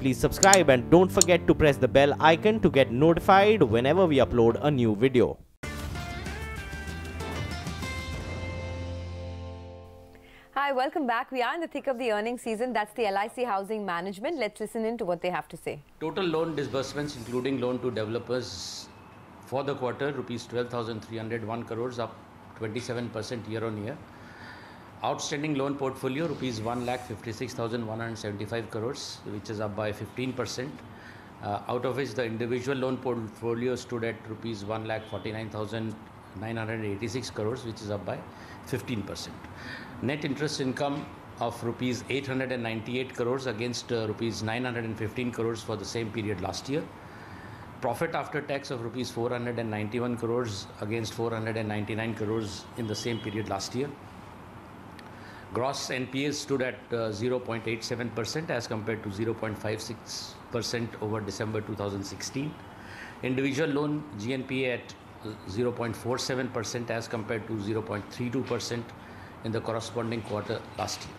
please subscribe and don't forget to press the bell icon to get notified whenever we upload a new video. Hi, welcome back. We are in the thick of the earnings season. That's the LIC Housing Management. Let's listen in to what they have to say. Total loan disbursements, including loan to developers for the quarter, rupees 12,301 crores, up 27% year-on-year. Outstanding loan portfolio, rupees 1,56,175 crores, which is up by 15%. Out of which the individual loan portfolio stood at rupees 1,49,986 crores, which is up by 15%. Net interest income of rupees 898 crores against rupees 915 crores for the same period last year. Profit after tax of rupees 491 crores against 499 crores in the same period last year. Gross NPAs stood at 0.87% as compared to 0.56% over December 2016. Individual loan GNPA at 0.47% as compared to 0.32% in the corresponding quarter last year.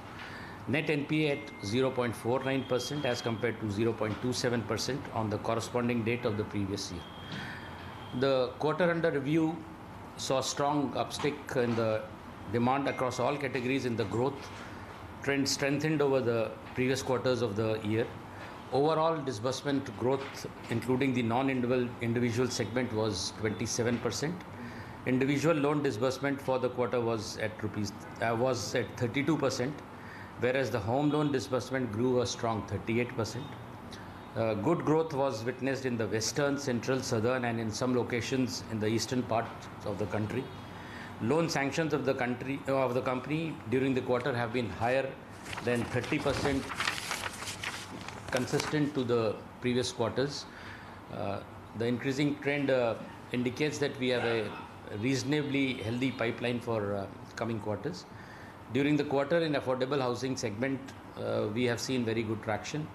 Net NPA at 0.49% as compared to 0.27% on the corresponding date of the previous year. The quarter under review saw strong upstick in the demand across all categories, in the growth trend strengthened over the previous quarters of the year. Overall disbursement growth, including the non-individual segment, was 27%. Individual loan disbursement for the quarter was at 32%, whereas the home loan disbursement grew a strong 38%. Good growth was witnessed in the western, central, southern, and in some locations in the eastern part of the country. Loan sanctions of the company during the quarter have been higher than 30%, consistent to the previous quarters. The increasing trend indicates that we have a reasonably healthy pipeline for coming quarters. During the quarter in affordable housing segment, we have seen very good traction.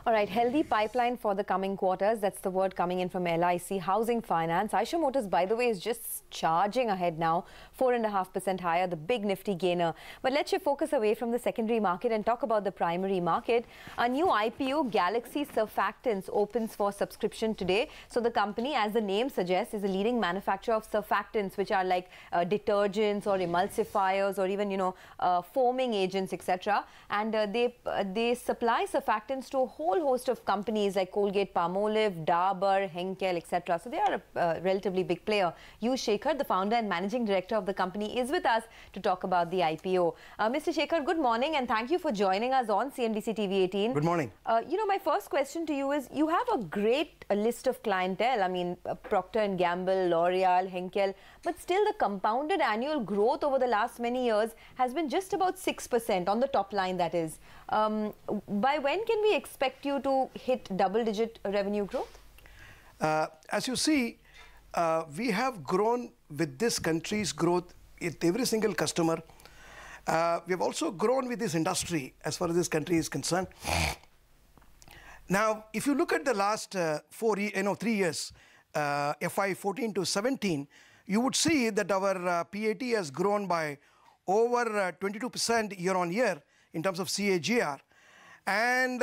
All right, healthy pipeline for the coming quarters. That's the word coming in from LIC Housing Finance. Eicher Motors, by the way, is just charging ahead now, 4.5% higher, the big nifty gainer. But let's shift focus away from the secondary market and talk about the primary market. A new IPO, Galaxy Surfactants, opens for subscription today. So the company, as the name suggests, is a leading manufacturer of surfactants, which are like detergents or emulsifiers or even, foaming agents, etc. And they supply surfactants to a whole host of companies like Colgate, Palmolive, Dabur, Henkel, etc. So they are a relatively big player. Yu Shekhar, the founder and managing director of the company, is with us to talk about the IPO. Mr. Shekhar, good morning and thank you for joining us on CNBC TV18. Good morning. My first question to you is, you have a great list of clientele. I mean, Procter & Gamble, L'Oreal, Henkel, but still the compounded annual growth over the last many years has been just about 6% on the top line, that is. By when can we expect you to hit double-digit revenue growth? As you see, we have grown with this country's growth with every single customer. We have also grown with this industry as far as this country is concerned. Now, if you look at the last 3 years, FY 14 to 17, you would see that our PAT has grown by over 22% year-on-year in terms of CAGR. And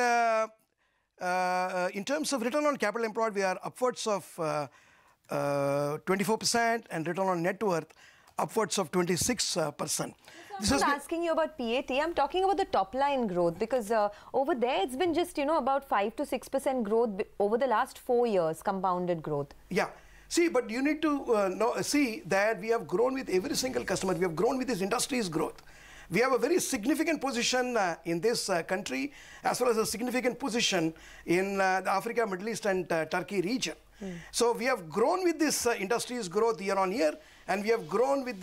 in terms of return on capital employed, we are upwards of 24%, and return on net worth upwards of 26%. I'm not asking you about PAT, I'm talking about the top line growth, because over there it's been just, about 5 to 6% growth over the last 4 years, compounded growth. Yeah. See, but you need to see that we have grown with every single customer. We have grown with this industry's growth. We have a very significant position in this country, as well as a significant position in the Africa, Middle East and Turkey region. So we have grown with this industry's growth year on year, and we have grown with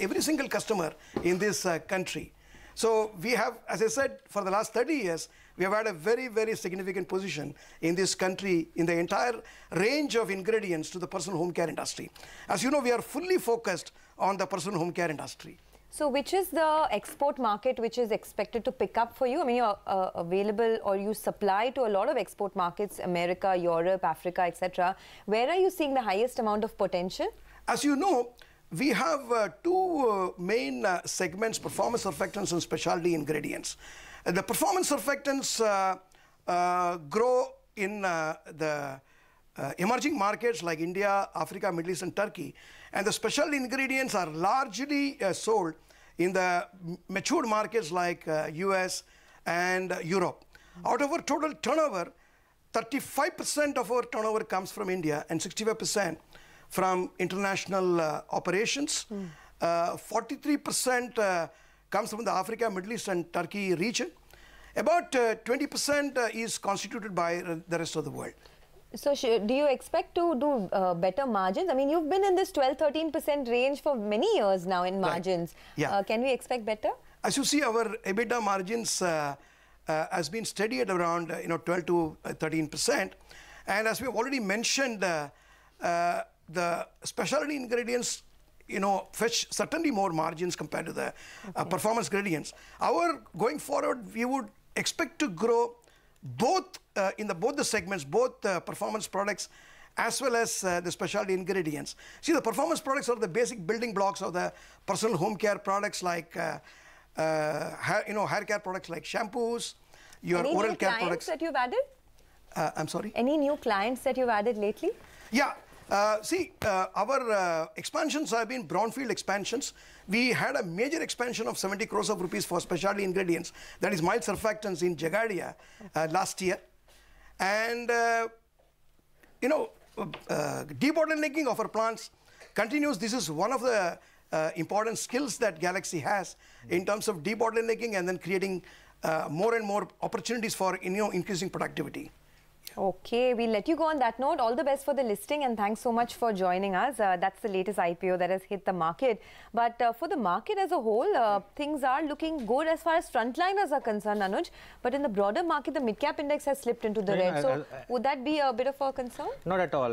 every single customer in this country. So we have, as I said, for the last 30 years, we have had a very, very significant position in this country in the entire range of ingredients to the personal home care industry. As you know, we are fully focused on the personal home care industry. So which is the export market which is expected to pick up for you? I mean, you're available, or you supply to a lot of export markets, America, Europe, Africa, etc. Where are you seeing the highest amount of potential? As you know, we have two main segments, performance surfactants and specialty ingredients. The performance surfactants grow in the emerging markets like India, Africa, Middle East, and Turkey. And the specialty ingredients are largely sold in the matured markets like US and Europe. Out of our total turnover, 35% of our turnover comes from India and 65% from international operations. 43% comes from the Africa, Middle East, and Turkey region. About 20% is constituted by the rest of the world. So do you expect to do better margins? I mean, you've been in this 12-13% range for many years now in margins. Right. Yeah. Can we expect better? As you see, our EBITDA margins has been steady at around 12 to 13%. And as we have already mentioned, the specialty ingredients fetch certainly more margins compared to the performance gradients. Going forward, we would expect to grow both in both the segments, both performance products as well as the specialty ingredients. See, the performance products are the basic building blocks of the personal home care products like hair care products like shampoos, your oral care products. Any new clients that you've added? I'm sorry? Any new clients that you've added lately? Yeah. Our expansions have been brownfield expansions. We had a major expansion of 70 crores of rupees for specialty ingredients, that is mild surfactants in Jagadia last year. And, debottlenecking of our plants continues. This is one of the important skills that Galaxy has in terms of debottlenecking and then creating more and more opportunities for increasing productivity. Okay, we'll let you go on that note. All the best for the listing and thanks so much for joining us. That's the latest IPO that has hit the market. But for the market as a whole, things are looking good as far as frontliners are concerned, Anuj. But in the broader market, the mid-cap index has slipped into the red. So would that be a bit of a concern? Not at all.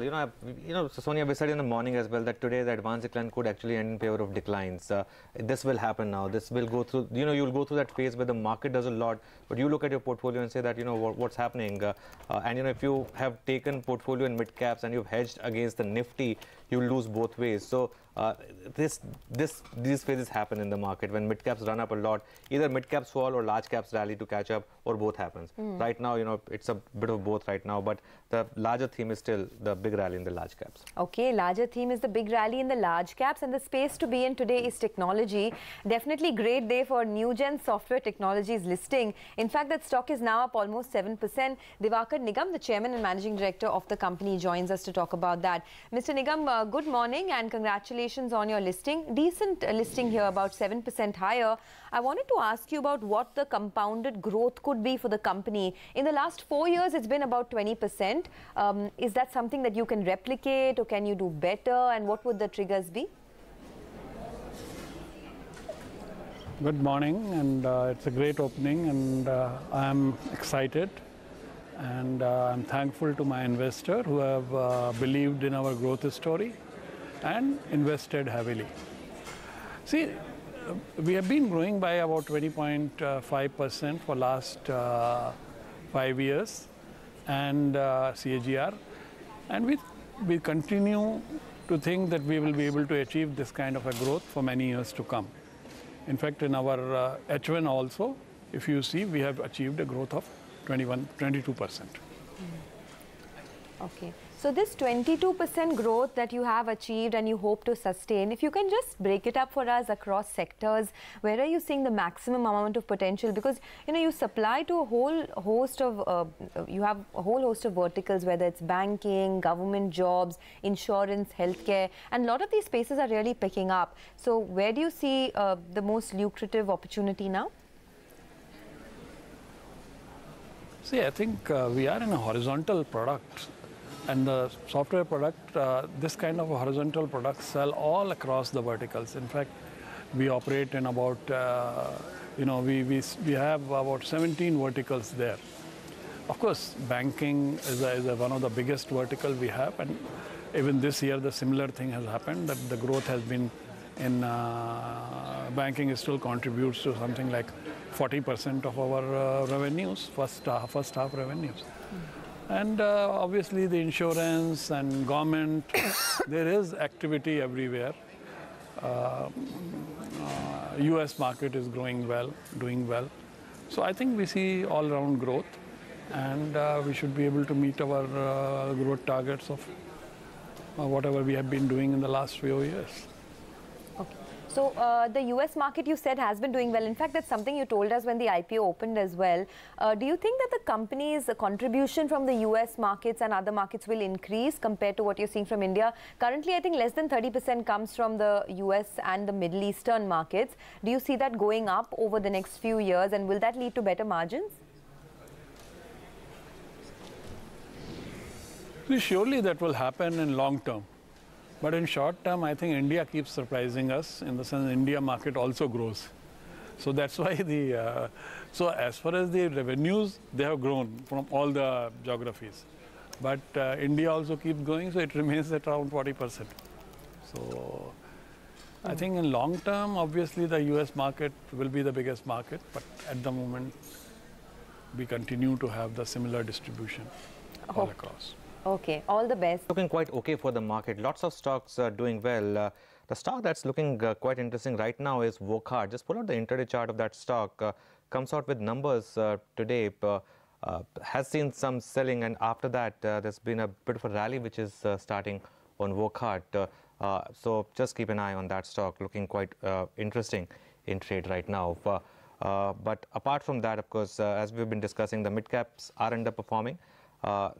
Sonia, we said in the morning as well that today the advanced decline could actually end in favor of declines. This will happen now. This will go through, you'll go through that phase where the market does a lot. But you look at your portfolio and say that, what's happening. If you have taken portfolio in mid caps and you've hedged against the Nifty, you lose both ways. So these phases happen in the market when mid caps run up a lot. Either mid caps fall or large caps rally to catch up, or both happens. Right now, it's a bit of both right now, but the larger theme is still the big rally in the large caps. Okay, larger theme is the big rally in the large caps, and the space to be in today is technology. Definitely great day for Newgen Software Technologies listing. In fact, that stock is now up almost 7%. Divakar Nigam, the chairman and managing director of the company, joins us to talk about that. Mr. Nigam, good morning and congratulations on your listing. Decent listing here, about 7% higher. I wanted to ask you about what the compounded growth could be for the company. In the last 4 years, it's been about 20%. Is that something that you can replicate, or can you do better, and what would the triggers be? Good morning, and it's a great opening, and I'm excited, and I'm thankful to my investor who have believed in our growth story and invested heavily. See, we have been growing by about 20.5% for last 5 years, and CAGR, and we continue to think that we will be able to achieve this kind of a growth for many years to come. In fact, in our H1 also, if you see, we have achieved a growth of 22%. Okay. So this 22% growth that you have achieved and you hope to sustain, if you can just break it up for us across sectors, where are you seeing the maximum amount of potential? Because, you supply to a whole host of, you have a whole host of verticals, whether it's banking, government jobs, insurance, healthcare, and a lot of these spaces are really picking up. So where do you see the most lucrative opportunity now? See, I think we are in a horizontal product, and the software product, this kind of a horizontal product sell all across the verticals. In fact, we operate in about, we have about 17 verticals there. Of course, banking is one of the biggest vertical we have, and even this year the similar thing has happened, that the growth has been in banking still contributes to something like 40% of our revenues, first half revenues. And obviously the insurance and government, there is activity everywhere. US market is growing well, doing well. So I think we see all-round growth. and we should be able to meet our growth targets of whatever we have been doing in the last few years. Okay. So the US market, you said, has been doing well. In fact, that's something you told us when the IPO opened as well. Do you think that the company's contribution from the US markets and other markets will increase compared to what you're seeing from India? Currently, I think less than 30% comes from the US and the Middle Eastern markets. Do you see that going up over the next few years, and will that lead to better margins? Surely that will happen in long term. But in short term, I think India keeps surprising us, in the sense India market also grows. So that's why so as far as the revenues, they have grown from all the geographies. But India also keeps growing, so it remains at around 40%. So I think in long term, obviously the US market will be the biggest market, but at the moment, we continue to have the similar distribution all across. Okay, all the best. Looking quite okay for the market. Lots of stocks are doing well. The stock that's looking quite interesting right now is Wockhardt. Just pull out the intraday chart of that stock. Comes out with numbers today. Has seen some selling, and after that, there's been a bit of a rally which is starting on Wockhardt. So just keep an eye on that stock. Looking quite interesting in trade right now. But apart from that, of course, as we've been discussing, the mid caps are underperforming.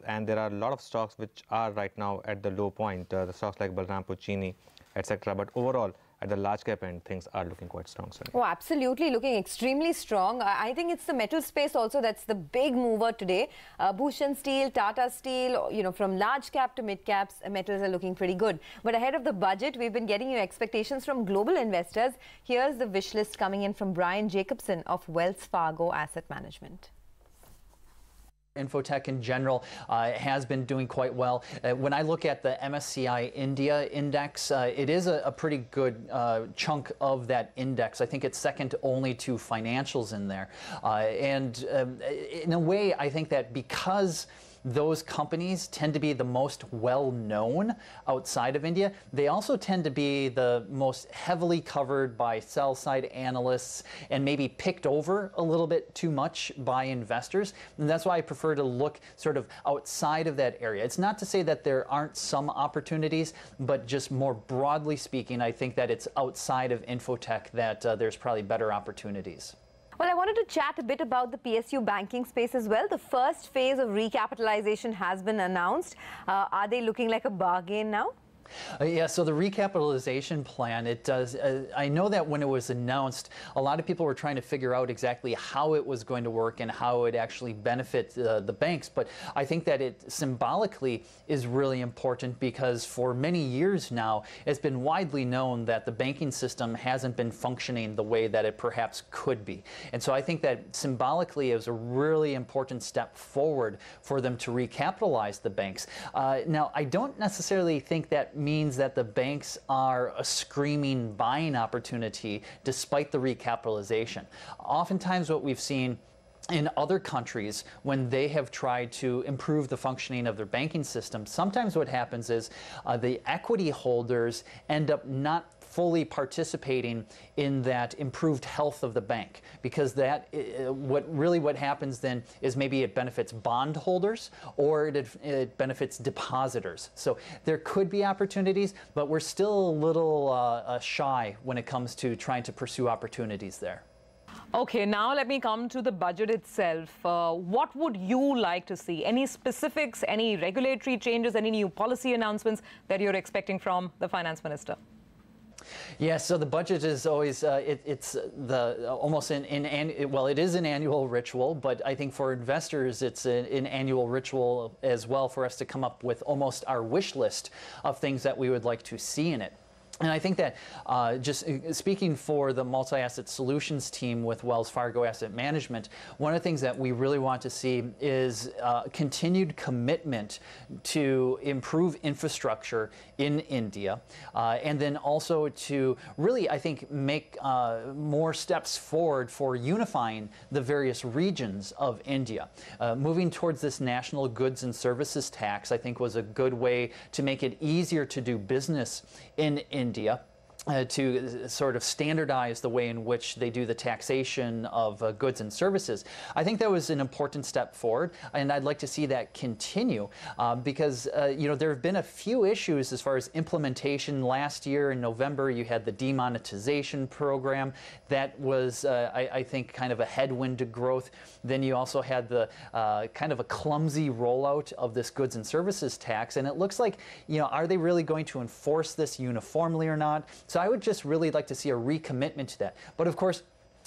And there are a lot of stocks which are right now at the low point, the stocks like Balrampur, Chini, etc. But overall, at the large cap end, things are looking quite strong. Oh, absolutely, looking extremely strong. I think it's the metal space also that's the big mover today. Bhushan Steel, Tata Steel, you know, from large cap to mid caps, metals are looking pretty good. But ahead of the budget, we've been getting you expectations from global investors. Here's the wish list coming in from Brian Jacobson of Wells Fargo Asset Management. Infotech in general has been doing quite well. When I look at the MSCI India index, it is a pretty good chunk of that index. I think it's second only to financials in there. And in a way, I think that because those companies tend to be the most well-known outside of India, they also tend to be the most heavily covered by sell-side analysts and maybe picked over a little bit too much by investors. And that's why I prefer to look sort of outside of that area. It's not to say that there aren't some opportunities, but just more broadly speaking, I think that it's outside of Infotech that there's probably better opportunities. Well, I wanted to chat a bit about the PSU banking space as well. The first phase of recapitalization has been announced. Are they looking like a bargain now? Yeah, so the recapitalization plan, it does. I know that when it was announced, a lot of people were trying to figure out exactly how it was going to work and how it would actually benefit the banks. But I think that it symbolically is really important because for many years now, it's been widely known that the banking system hasn't been functioning the way that it perhaps could be. And so I think that symbolically it was a really important step forward for them to recapitalize the banks. Now, I don't necessarily think that means that the banks are a screaming buying opportunity despite the recapitalization. Oftentimes what we've seen in other countries, when they have tried to improve the functioning of their banking system, sometimes what happens is the equity holders end up not fully participating in that improved health of the bank, because that what happens then is maybe it benefits bondholders or it benefits depositors. So there could be opportunities, but we're still a little shy when it comes to trying to pursue opportunities there. Okay, now let me come to the budget itself. What would you like to see? Any specifics, any regulatory changes, any new policy announcements that you're expecting from the finance minister? Yeah, so the budget is always, it's almost well, it is an annual ritual, but I think for investors, it's an annual ritual as well for us to come up with almost our wish list of things that we would like to see in it. And I think that just speaking for the multi-asset solutions team with Wells Fargo Asset Management, one of the things that we really want to see is continued commitment to improve infrastructure in India, and then also to really, I think, make more steps forward for unifying the various regions of India. Moving towards this national goods and services tax, I think, was a good way to make it easier to do business in India. to sort of standardize the way in which they do the taxation of goods and services. I think that was an important step forward, and I'd like to see that continue because you know, there have been a few issues as far as implementation. Last year in November, you had the demonetization program that was, I think, kind of a headwind to growth. Then you also had the kind of a clumsy rollout of this goods and services tax, and it looks like, you know, are they really going to enforce this uniformly or not? So I would just really like to see a recommitment to that. But of course,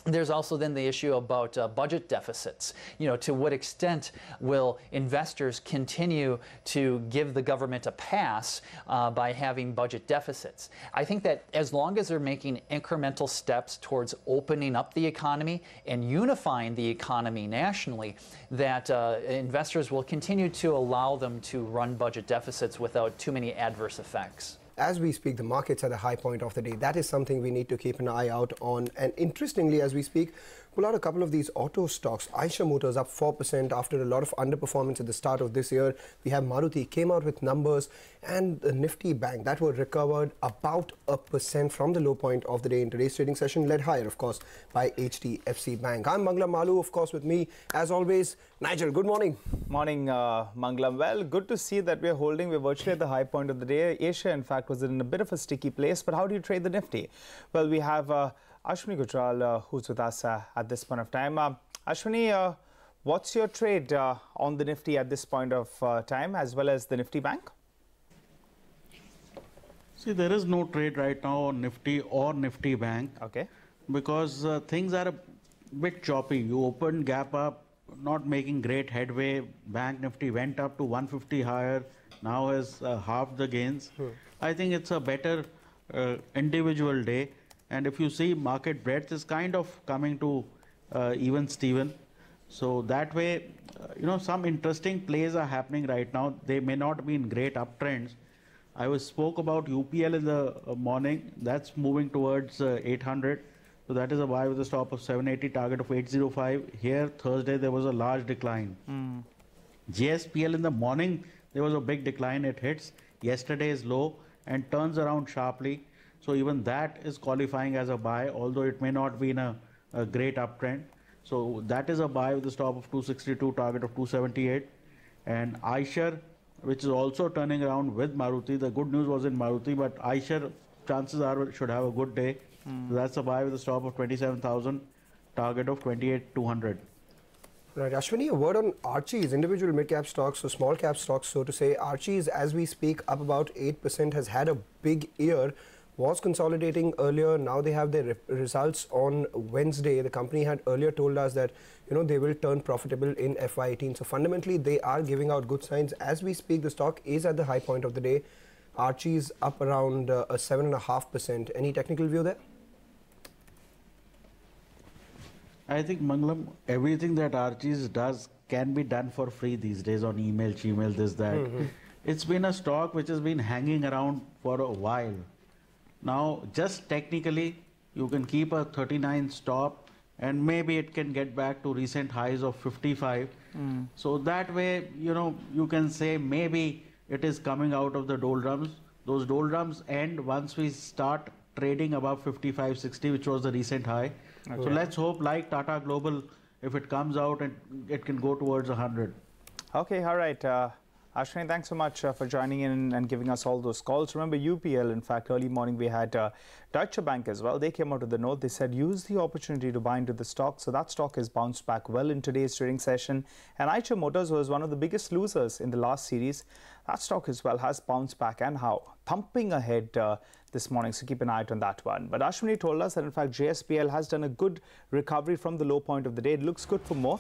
there's also then the issue about budget deficits. You know, to what extent will investors continue to give the government a pass by having budget deficits? I think that as long as they're making incremental steps towards opening up the economy and unifying the economy nationally, that investors will continue to allow them to run budget deficits without too many adverse effects. As we speak, the market's at a high point of the day. That is something we need to keep an eye out on. And interestingly, as we speak, pull out a couple of these auto stocks. Eicher Motors up 4% after a lot of underperformance at the start of this year. We have Maruti came out with numbers, and the Nifty Bank that were recovered about 1% from the low point of the day in today's trading session, led higher, of course, by HDFC Bank. I'm Manglam Malu, of course, with me, as always, Nigel. Good morning. Morning, Manglam. Well, good to see that we're virtually at the high point of the day. Asia, in fact, was in a bit of a sticky place. But how do you trade the Nifty? Well, we have Ashwini Gujral, who's with us at this point of time. Ashwini, what's your trade on the Nifty at this point of time, as well as the Nifty Bank? See, there is no trade right now on Nifty or Nifty Bank. Okay. Because things are a bit choppy. You opened gap up, not making great headway. Bank Nifty went up to 150 higher, now has half the gains. I think it's a better individual day. And if you see, market breadth is kind of coming to even Steven. So that way, you know, some interesting plays are happening right now. They may not be in great uptrends. I spoke about UPL in the morning. That's moving towards 800. So that is a buy with a stop of 780, target of 805. Here, Thursday, there was a large decline. JSPL in the morning, there was a big decline. It hits yesterday's low and turns around sharply. So even that is qualifying as a buy, although it may not be in a great uptrend. So that is a buy with a stop of 262, target of 278. And Eicher, which is also turning around with Maruti. The good news was in Maruti, but Eicher, chances are, should have a good day. So that's a buy with a stop of 27,000, target of 28,200. Right, Ashwini, a word on Archie's, individual mid-cap stocks, so small-cap stocks, so to say. Archie's, as we speak, up about 8%, has had a big year. Was consolidating earlier. Now they have their results on Wednesday. The company had earlier told us that, you know, they will turn profitable in FY18. So fundamentally, they are giving out good signs. As we speak, the stock is at the high point of the day. Archie's up around a 7.5%. Any technical view there? I think, Manglam, everything that Archie's does can be done for free these days on email, Gmail, this, that. It's been a stock which has been hanging around for a while. Now, just technically, you can keep a 39 stop and maybe it can get back to recent highs of 55. So that way, you know, you can say maybe it is coming out of the doldrums. Those doldrums end once we start trading above 55, 60, which was the recent high. Okay. So let's hope, like Tata Global, if it comes out, and it can go towards 100. Okay, all right. Ashwini, thanks so much for joining in and giving us all those calls. Remember UPL, in fact, early morning we had Deutsche Bank as well. They came out with the note. They said use the opportunity to buy into the stock. So that stock has bounced back well in today's trading session. And Eicher Motors was one of the biggest losers in the last series. That stock as well has bounced back, and how? Thumping ahead this morning, so keep an eye out on that one. But Ashwini told us that in fact JSPL has done a good recovery from the low point of the day. It looks good for more.